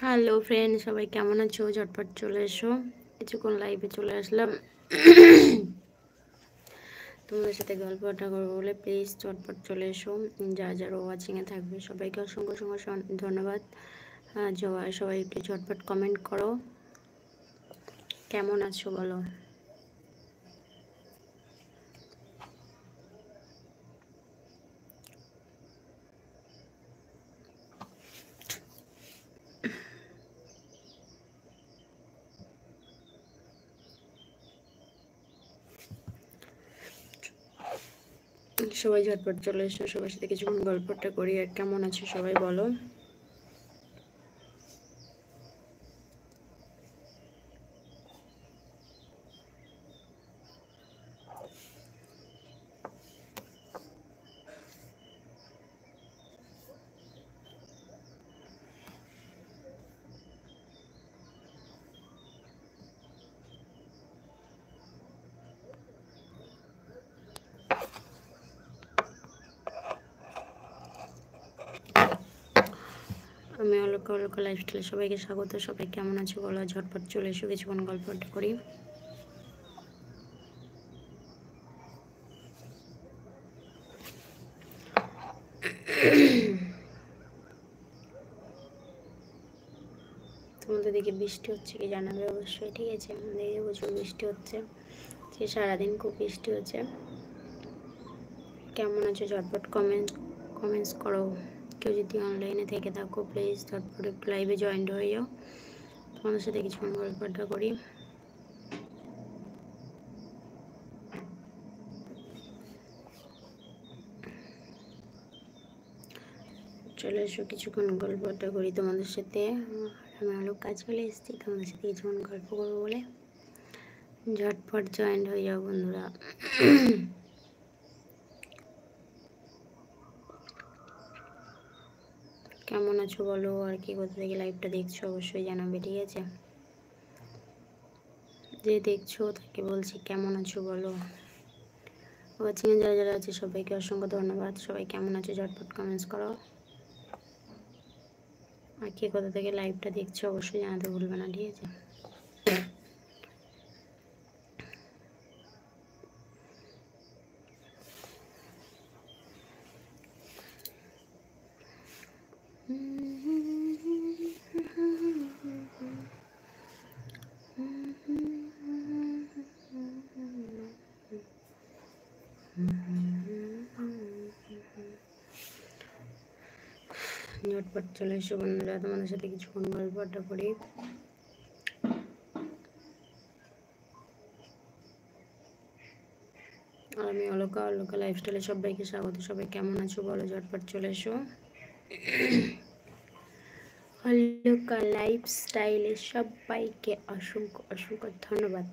Hello friend, সবাই কেমন আছো? ঝটপট চলে এসো, কিছুক্ষণ লাইভে চলে আসলাম তোমাদের সাথে গল্পটা করবো বলে। প্লিজ ঝটপট চলে এসো, যারা ওয়াচিংয়ে থাকবে সবাইকে অসংখ্য অসংখ্য ধন্যবাদ। সবাই একটু ঝটপট কমেন্ট করো, কেমন আছো বলো। সবাই ঝটপট চলে এসো, সবার সাথে কিছুক্ষণ গল্পটা করি। আর কেমন আছো সবাই বলো। আমি অলকা লাইফস্টাইল, সবাইকে স্বাগত। সবাই কেমন আছো বলো, ঝটপট চলে এসো, কিছুক্ষণ গল্পটা করি। তোমাদের দিকে বৃষ্টি হচ্ছে কি জানাবে অবশ্যই, ঠিক আছে? আমাদের দিকে প্রচুর বৃষ্টি হচ্ছে, সে সারাদিন খুব বৃষ্টি হচ্ছে। কেমন আছো ঝটপট কমেন্টস করো। কেউ যদি অনলাইনে থেকে থাকো প্লিজ ঝটপট একটু লাইভে জয়েন্ট হয়ে যাও, তোমাদের সাথে কিছুক্ষণ গল্পটা করি। চলে এসো, কিছুক্ষণ গল্পটা করি তোমাদের সাথে। আমি কাজ চলে এসেছি, তোমাদের সাথে কিছুক্ষণ গল্প করবো বলে। ঝটপট জয়েন্ট হয়ে যাও বন্ধুরা। কেমন আছো বলো, আর কি কোথা থেকে লাইভটা দেখছো অবশ্যই জানাবে, ঠিক আছে? যে দেখছো তাকে বলছি কেমন আছো বলো। ওয়াচিংয়ে যারা যারা আছে সবাইকে অসংখ্য ধন্যবাদ। সবাই কেমন আছো ঝটপট কমেন্টস করো। আর কে কোথা থেকে লাইভটা দেখছো অবশ্যই জানাতে ভুলবে না, ঠিক আছে? ঝটপট চলে এসো বন্ধুরা, তোমাদের সাথে কিছুক্ষণ গল্পটা করি। আর আমি অলকা লাইফস্টাইলে সবাইকে স্বাগত। সবাই কেমন আছো বলো, ঝটপট চলে এসো। অলকা লাইফস্টাইলে সবাইকে অসংখ্য অসংখ্য ধন্যবাদ।